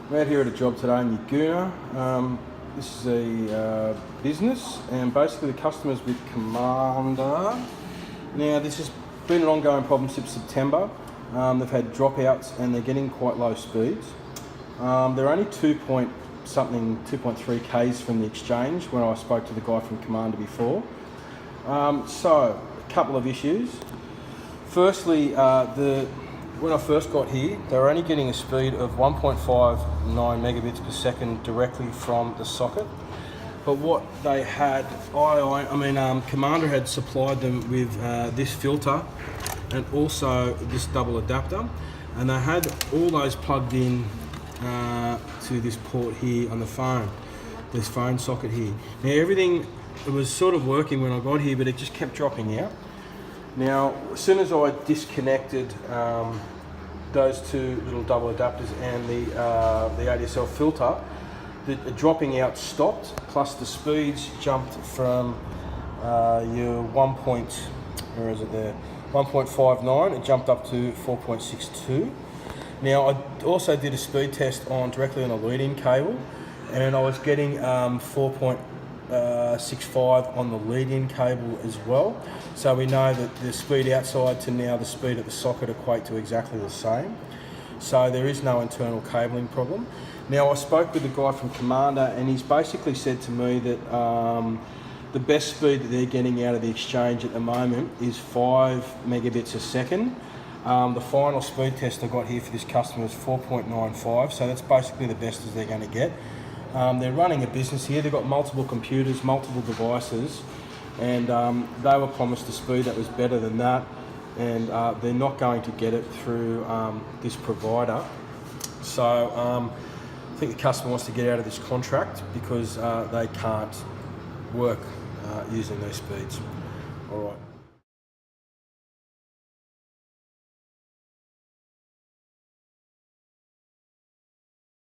We're out here at a job today in Yagoona. This is a business, and basically the customer's with Commander. Now this has been an ongoing problem since September. They've had dropouts and they're getting quite low speeds. They're only 2.3 Ks from the exchange when I spoke to the guy from Commander before. So a couple of issues. Firstly, when I first got here, they were only getting a speed of 1.59 megabits per second directly from the socket. But what they had, Commander had supplied them with this filter and also this double adapter, and they had all those plugged in to this port here on the phone, this phone socket here. Now everything was sort of working when I got here, but it just kept dropping out. Now, as soon as I disconnected those two little double adapters and the ADSL filter, the dropping out stopped, plus the speeds jumped from your 1.59, it jumped up to 4.62. Now, I also did a speed test directly on a lead-in cable, and I was getting 4.65 on the lead-in cable as well. So we know that the speed outside to now the speed at the socket equate to exactly the same. So there is no internal cabling problem. Now I spoke with the guy from Commander, and he's basically said to me that the best speed that they're getting out of the exchange at the moment is 5 megabits a second. The final speed test I got here for this customer is 4.95, so that's basically the best as they're going to get. They're running a business here, they've got multiple computers, multiple devices, and they were promised a speed that was better than that, and they're not going to get it through this provider. So I think the customer wants to get out of this contract because they can't work using these speeds. All right.